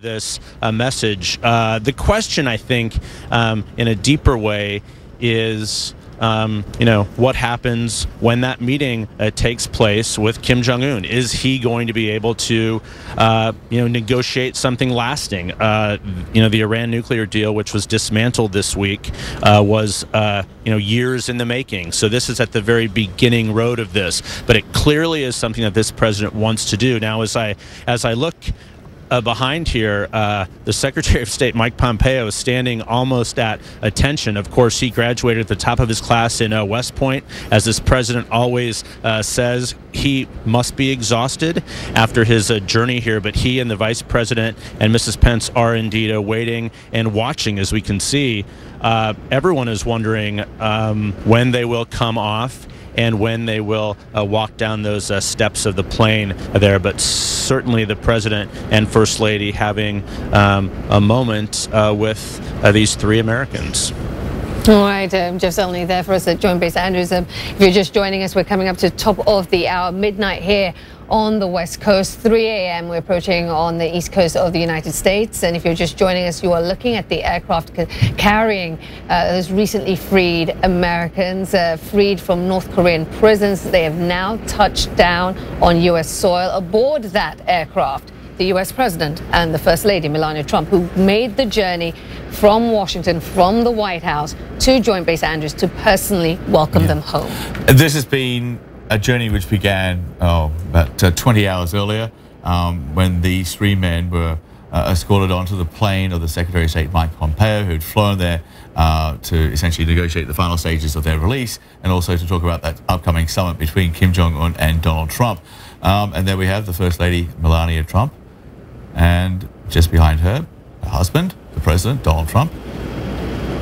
this message. The question, I think, in a deeper way is, what happens when that meeting takes place with Kim Jong-un? Is he going to be able to, negotiate something lasting? The Iran nuclear deal, which was dismantled this week, was, years in the making. So this is at the very beginning road of this. But it clearly is something that this president wants to do. Now, as I look behind here, the Secretary of State, Mike Pompeo, is standing almost at attention. Of course, he graduated at the top of his class in West Point. As this president always says, he must be exhausted after his journey here, but he and the Vice President and Mrs. Pence are indeed waiting and watching. As we can see, everyone is wondering when they will come off and when they will walk down those steps of the plane there. But certainly the President and First Lady having a moment with these three Americans. All right, Jeff Zeleny there for us at Joint Base Andrews. If you're just joining us, we're coming up to top of the hour, midnight here on the West Coast, 3 a.m. We're approaching on the East Coast of the United States. And if you're just joining us, you are looking at the aircraft carrying those recently freed Americans, freed from North Korean prisons. They have now touched down on U.S. soil. Aboard that aircraft, the U.S. President and the First Lady, Melania Trump, who made the journey from Washington, from the White House to Joint Base Andrews to personally welcome them home. This has been a journey which began about 20 hours earlier when these three men were escorted onto the plane of the Secretary of State, Mike Pompeo, who'd flown there to essentially negotiate the final stages of their release and also to talk about that upcoming summit between Kim Jong-un and Donald Trump. And there we have the First Lady, Melania Trump, and just behind her, her husband, the President, Donald Trump,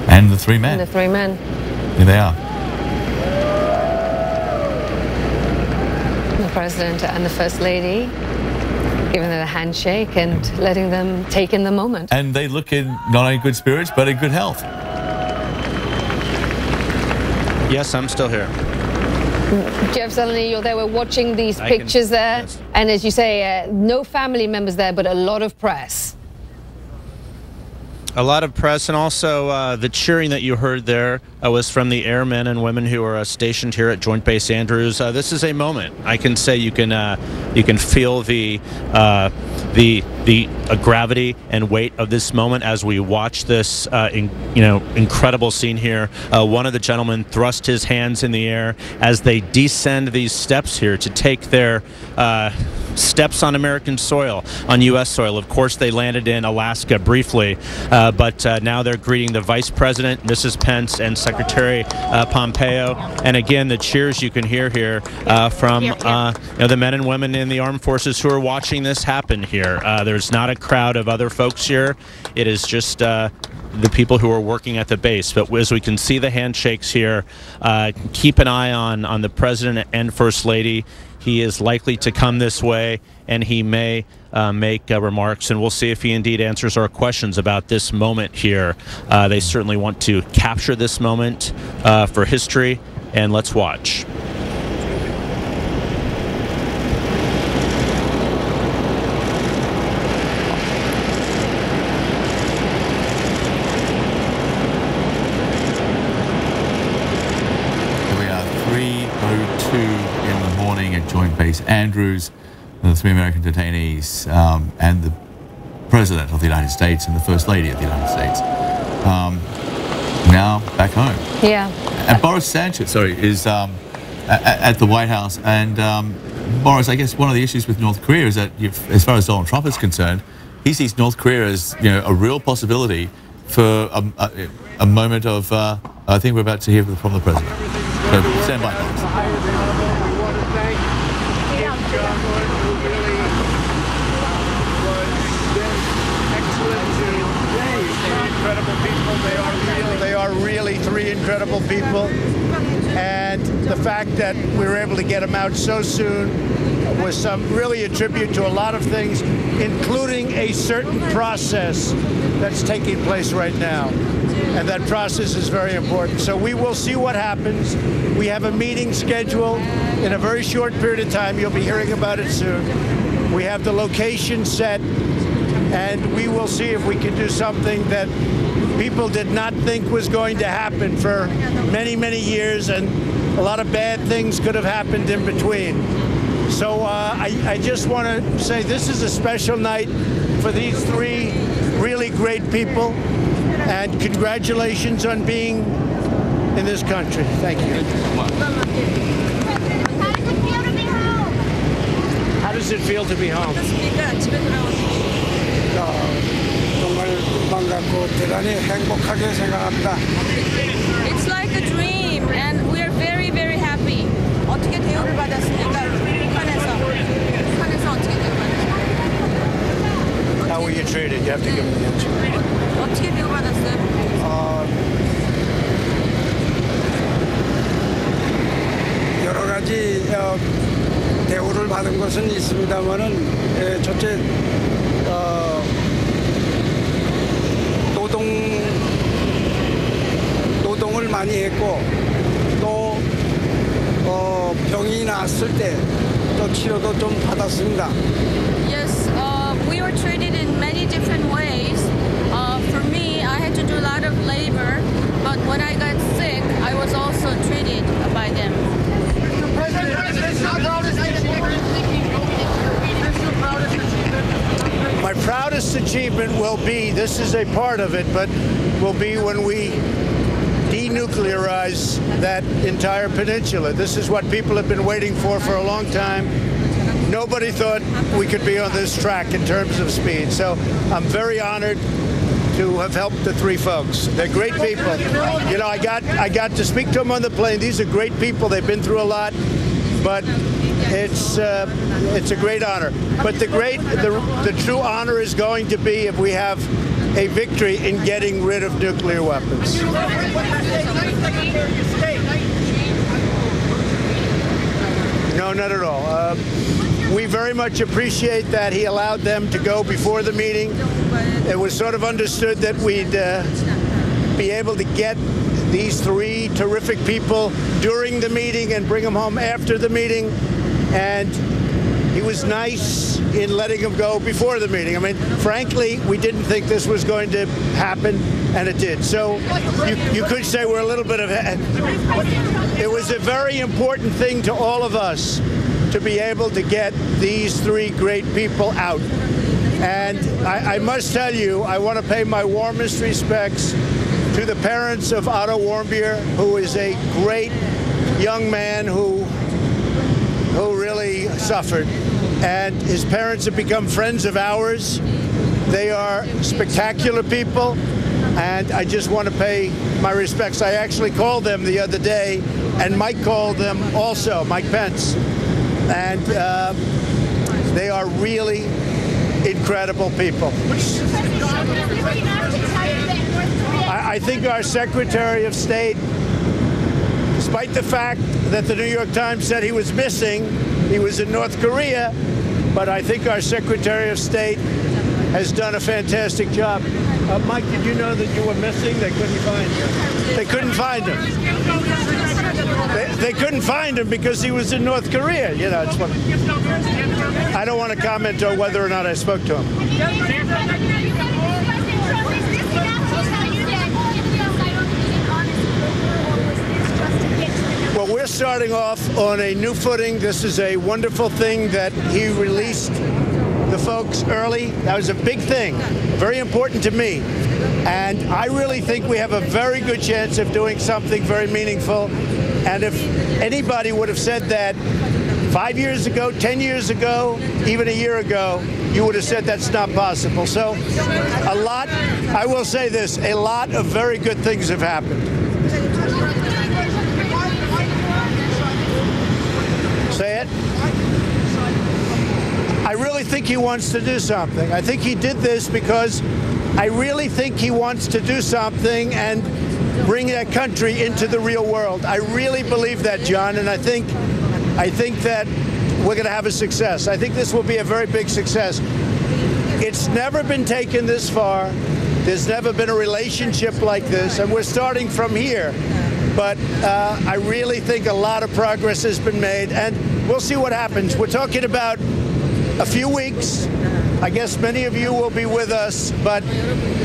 and the three men. And the three men. Here they are. The President and the First Lady giving them a handshake and letting them take in the moment. And they look in not only good spirits, but in good health. Yes, I'm still here. Jeff Zeleny, you're there. We're watching these pictures there. Yes. And as you say, no family members there, but a lot of press. A lot of press, and also the cheering that you heard there was from the airmen and women who are stationed here at Joint Base Andrews. This is a moment. I can say you can feel the gravity and weight of this moment as we watch this incredible scene here. One of the gentlemen thrust his hands in the air as they descend these steps here to take their steps on American soil, on U.S. soil. Of course, they landed in Alaska briefly, but now they're greeting the Vice President, Mrs. Pence, and Secretary Pompeo. And again, the cheers you can hear here from the men and women in the armed forces who are watching this happen here. There's not a crowd of other folks here. It is just the people who are working at the base. But as we can see the handshakes here, keep an eye on the President and First Lady. He is likely to come this way, and he may make remarks, and we'll see if he indeed answers our questions about this moment here. They certainly want to capture this moment for history, and let's watch. Joint Base Andrews, the three American detainees, and the President of the United States and the First Lady of the United States. Now back home. Yeah. And Boris Sanchez, is at the White House. And Boris, I guess one of the issues with North Korea is that, as far as Donald Trump is concerned, he sees North Korea as a real possibility for a moment of. I think we're about to hear from the President. So stand by, Boris. They are really three incredible people, and the fact that we were able to get them out so soon was really a tribute to a lot of things, including a certain process that's taking place right now. And that process is very important. So we will see what happens. We have a meeting scheduled in a very short period of time. You'll be hearing about it soon. We have the location set. and we will see if we can do something that people did not think was going to happen for many, many years, and a lot of bad things could have happened in between. So I just want to say this is a special night for these three really great people, and congratulations on being in this country. Thank you. How does it feel to be home? 정말 반갑고 대단히 행복하게 생각합니다. It's like a dream, and we're very, very happy. 어떻게 대우를 받았습니까? 북한에서 어떻게 대우를 받았습니까? How were you treated? You have to give me the answer. 어떻게 대우받았어요? 여러 가지 대우를 받은 것은 있습니다만은 첫째 노동을 많이 했고 또 병이 났을 때 또 치료도 좀 받았습니다. Yes, we were treated in many different ways. For me, I had to do a lot of labor, but when I got sick, I was also treated by them. My proudest achievement will be, this is a part of it, but will be when we denuclearize that entire peninsula. This is what people have been waiting for a long time. Nobody thought we could be on this track in terms of speed. So I'm very honored to have helped the three folks. They're great people. You know, I got to speak to them on the plane. These are great people. They've been through a lot, but it's a great honor. But the true honor is going to be if we have a victory in getting rid of nuclear weapons. No, not at all. We very much appreciate that he allowed them to go before the meeting. It was sort of understood that we'd be able to get these three terrific people during the meeting and bring them home after the meeting. And he was nice in letting them go before the meeting. I mean, frankly, we didn't think this was going to happen, and it did. So you could say we're a little bit of... It was a very important thing to all of us to be able to get these three great people out. And I must tell you, I want to pay my warmest respects to the parents of Otto Warmbier, who is a great young man who really suffered. And his parents have become friends of ours. They are spectacular people, and I just want to pay my respects. I actually called them the other day, and Mike called them also, Mike Pence. And they are really incredible people. I think our Secretary of State, despite the fact that the New York Times said he was missing, he was in North Korea, but I think our Secretary of State has done a fantastic job. Mike, did you know that you were missing? They couldn't find you. They couldn't find him. They couldn't find him because he was in North Korea. You know, it's what, I don't want to comment on whether or not I spoke to him. Well, we're starting off on a new footing. This is a wonderful thing that he released the folks early. That was a big thing, very important to me. And I really think we have a very good chance of doing something very meaningful. And if anybody would have said that 5 years ago, 10 years ago, even a year ago, you would have said that's not possible. So a lot, I will say this, a lot of very good things have happened. Say it. I really think he wants to do something. I think he did this because I really think he wants to do something and bring that country into the real world. I really believe that, John, and I think that we're going to have a success. I think this will be a very big success. It's never been taken this far. There's never been a relationship like this, and we're starting from here. But I really think a lot of progress has been made, and we'll see what happens. We're talking about a few weeks, I guess many of you will be with us, but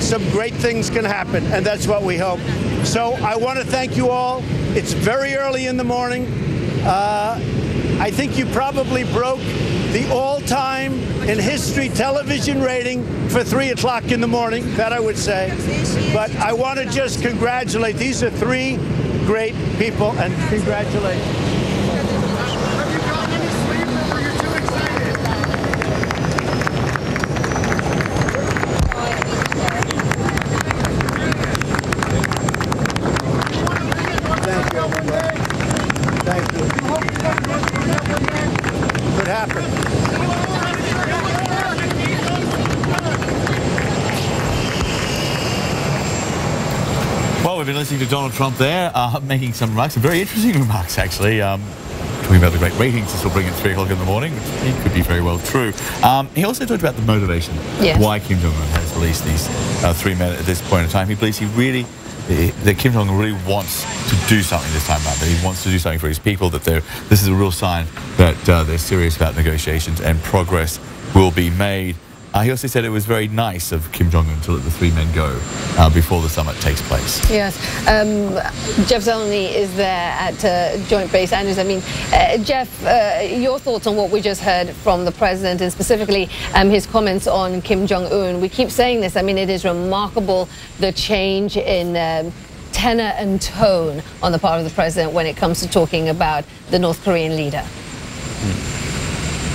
some great things can happen, and that's what we hope. So I want to thank you all. It's very early in the morning. I think you probably broke the all-time in history television rating for 3 o'clock in the morning, that I would say. But I want to just congratulate. These are 3 great people, and congratulations. Thank you. Could happen. Well, we've been listening to Donald Trump there, making some remarks, some very interesting remarks, actually. Talking about the great ratings this will bring at 3 o'clock in the morning, which could be very well true. He also talked about the motivation, why Kim Jong-un has released these 3 men at this point in time. He believes that Kim Jong-un really wants to do something this time around, that he wants to do something for his people, that this is a real sign that they're serious about negotiations and progress will be made. He also said it was very nice of Kim Jong-un to let the 3 men go before the summit takes place. Yes. Jeff Zeleny is there at Joint Base Andrews. I mean, Jeff, your thoughts on what we just heard from the president, and specifically his comments on Kim Jong-un. We keep saying this. I mean, it is remarkable, the change in tenor and tone on the part of the president when it comes to talking about the North Korean leader.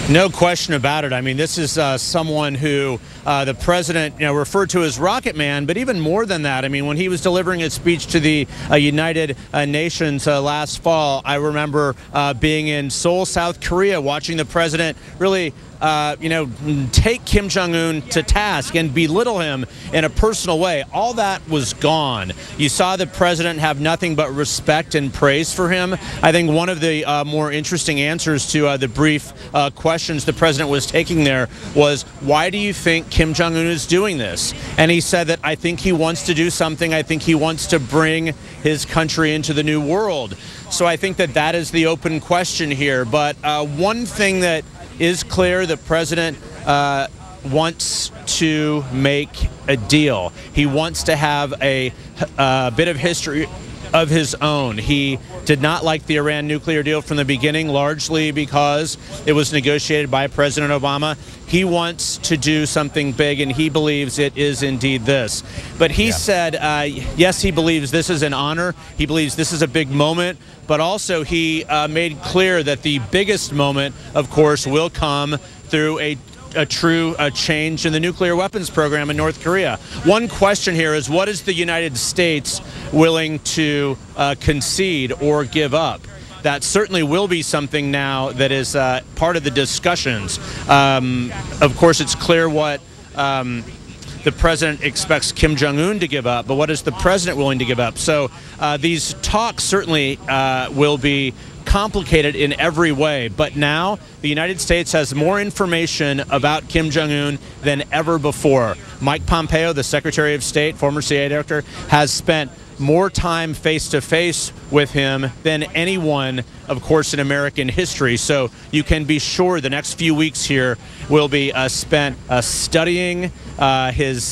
No question about it. I mean, this is someone who the president, referred to as Rocket Man, but even more than that. I mean, when he was delivering his speech to the United Nations last fall, I remember being in Seoul, South Korea, watching the president really take Kim Jong-un to task and belittle him in a personal way. All that was gone. You saw the president have nothing but respect and praise for him. I think one of the more interesting answers to the brief questions the president was taking there was, why do you think Kim Jong-un is doing this? And he said that, I think he wants to do something. I think he wants to bring his country into the new world. So I think that is the open question here. But one thing that is clear, the president wants to make a deal. He wants to have a bit of history of his own. He did not like the Iran nuclear deal from the beginning, largely because it was negotiated by President Obama. He wants to do something big, and he believes it is indeed this. But he said, yes, he believes this is an honor. He believes this is a big moment, but also he made clear that the biggest moment, of course, will come through a true change in the nuclear weapons program in North Korea. One question here is, what is the United States willing to concede or give up? That certainly will be something now that is part of the discussions. Of course, it's clear what the president expects Kim Jong-un to give up, but what is the president willing to give up? So these talks certainly will be complicated in every way, but now the United States has more information about Kim Jong-un than ever before. Mike Pompeo, the Secretary of State, former CIA director, has spent more time face-to-face with him than anyone, of course, in American history. So you can be sure the next few weeks here will be spent studying his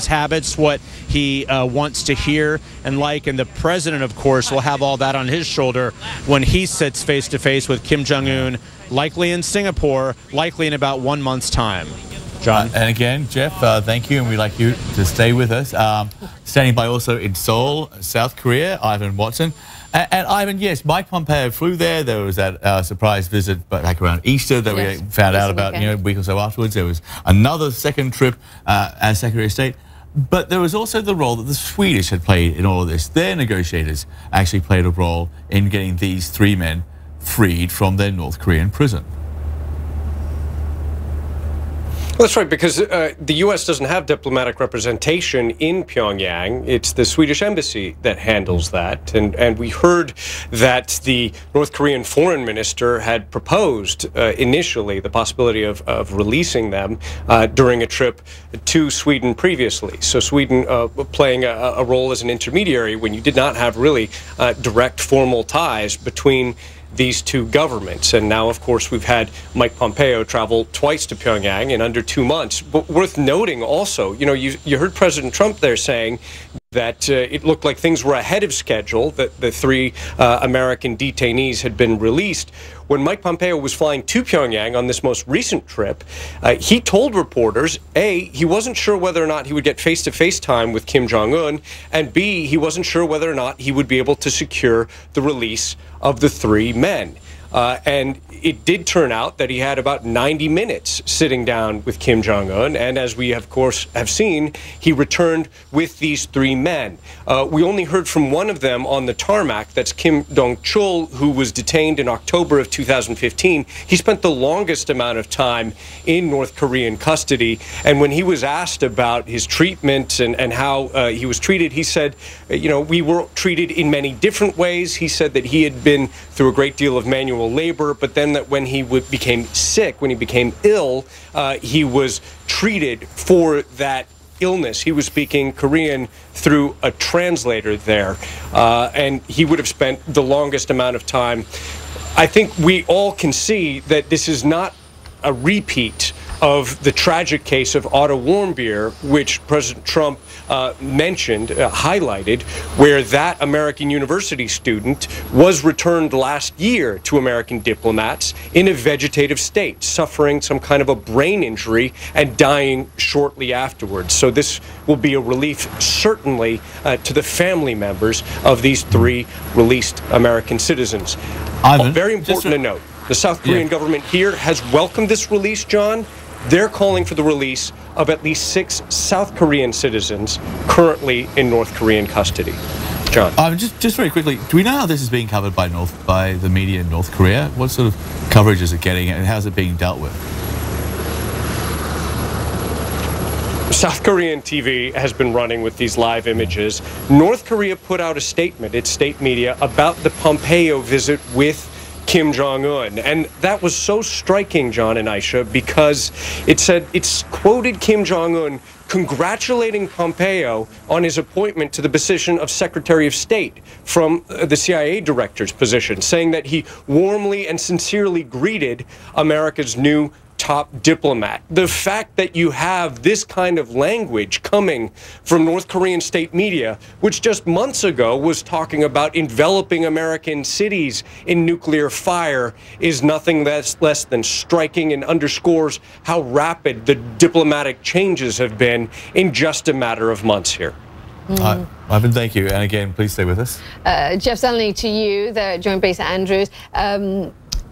habits, what he wants to hear and like. And the president, of course, will have all that on his shoulder when he sits face-to-face with Kim Jong-un, likely in Singapore, likely in about 1 month's time. John? And again, Jeff, thank you, and we'd like you to stay with us. Standing by also in Seoul, South Korea, Ivan Watson. And Ivan, yes, Mike Pompeo flew there. There was that surprise visit back around Easter that we found out about, a week or so afterwards. There was another second trip as Secretary of State. But there was also the role that the Swedish had played in all of this. Their negotiators actually played a role in getting these 3 men freed from their North Korean prison. Well, that's right, because the U.S. doesn't have diplomatic representation in Pyongyang. It's the Swedish embassy that handles that. And we heard that the North Korean foreign minister had proposed initially the possibility of releasing them during a trip to Sweden previously. So Sweden playing a role as an intermediary when you did not have really direct formal ties between these two governments. And now, of course, we've had Mike Pompeo travel twice to Pyongyang in under 2 months. But worth noting also, you heard President Trump there saying that it looked like things were ahead of schedule, that the three American detainees had been released. When Mike Pompeo was flying to Pyongyang on this most recent trip, he told reporters, A, he wasn't sure whether or not he would get face-to-face time with Kim Jong-un, and B, he wasn't sure whether or not he would be able to secure the release of the three men. And it did turn out that he had about 90 minutes sitting down with Kim Jong-un, and as we, of course, have seen, he returned with these three men. We only heard from one of them on the tarmac. That's Kim Dong-chul, who was detained in October of 2015. He spent the longest amount of time in North Korean custody, and when he was asked about his treatment and how he was treated, he said, we were treated in many different ways. He said that he had been through a great deal of manual labor, but then that when he became sick, when he became ill, he was treated for that illness. He was speaking Korean through a translator there, and he would have spent the longest amount of time. I think we all can see that this is not a repeat of the tragic case of Otto Warmbier, which President Trump mentioned, highlighted, where that American university student was returned last year to American diplomats in a vegetative state, suffering some kind of a brain injury and dying shortly afterwards. So this will be a relief, certainly, to the family members of these three released American citizens. Ivan, very important to note, the South Korean government here has welcomed this release, John. They're calling for the release of at least 6 South Korean citizens currently in North Korean custody. John. Just very quickly, do we know how this is being covered by the media in North Korea? What sort of coverage is it getting, and how's it being dealt with? South Korean TV has been running with these live images. North Korea put out a statement, its state media, about the Pompeo visit with Kim Jong-un. And that was so striking, John and Aisha, because it's quoted Kim Jong-un congratulating Pompeo on his appointment to the position of Secretary of State from the CIA director's position, saying that he warmly and sincerely greeted America's new top diplomat. The fact that you have this kind of language coming from North Korean state media, which just months ago was talking about enveloping American cities in nuclear fire, is nothing that's less than striking and underscores how rapid the diplomatic changes have been in just a matter of months here. Ivan, thank you. And again, please stay with us. Jeff, suddenly to you, the Joint Base Andrews.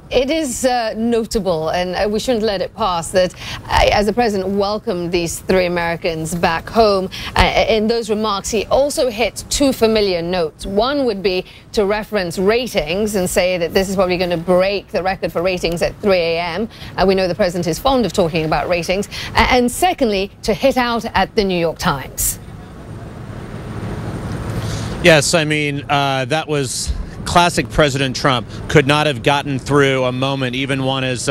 It is notable, and we shouldn't let it pass, that as the president welcomed these three Americans back home, in those remarks he also hit 2 familiar notes. One would be to reference ratings and say that this is probably going to break the record for ratings at 3 a.m. We know the president is fond of talking about ratings. And secondly, to hit out at the New York Times. Yes, I mean, that was classic President Trump. Could not have gotten through a moment, even one as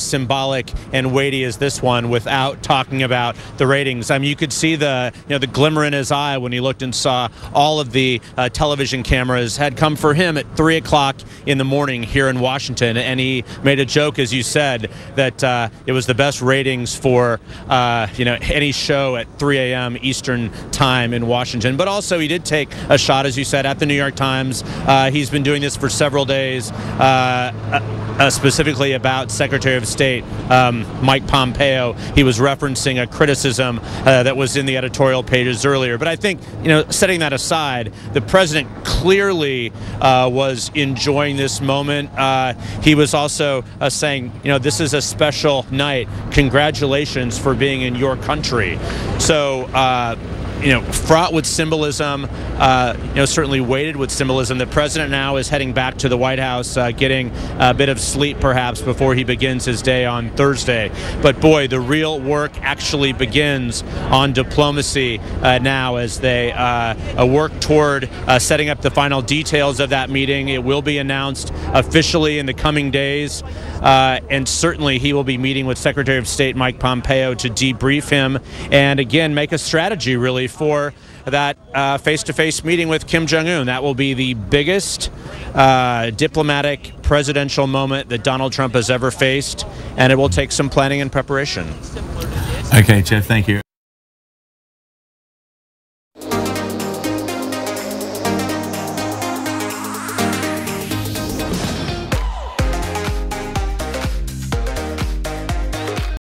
symbolic and weighty as this one, without talking about the ratings. I mean, you could see the glimmer in his eye when he looked and saw all of the television cameras had come for him at 3 o'clock in the morning here in Washington, and he made a joke, as you said, that it was the best ratings for any show at 3 a.m. Eastern time in Washington. But also, he did take a shot, as you said, at the New York Times. He's been doing this for several days, specifically about Secretary of State Mike Pompeo. He was referencing a criticism that was in the editorial pages earlier. But I think, setting that aside, the president clearly was enjoying this moment. He was also saying, this is a special night. Congratulations for being in your country. So, fraught with symbolism, certainly weighted with symbolism. The president now is heading back to the White House, getting a bit of sleep perhaps before he begins his day on Thursday. But boy, the real work actually begins on diplomacy now as they work toward setting up the final details of that meeting. It will be announced officially in the coming days. and certainly he will be meeting with Secretary of State Mike Pompeo to debrief him and again make a strategy really for that face-to-face meeting with Kim Jong-un. That will be the biggest diplomatic presidential moment that Donald Trump has ever faced, and it will take some planning and preparation. Okay, Jeff, thank you.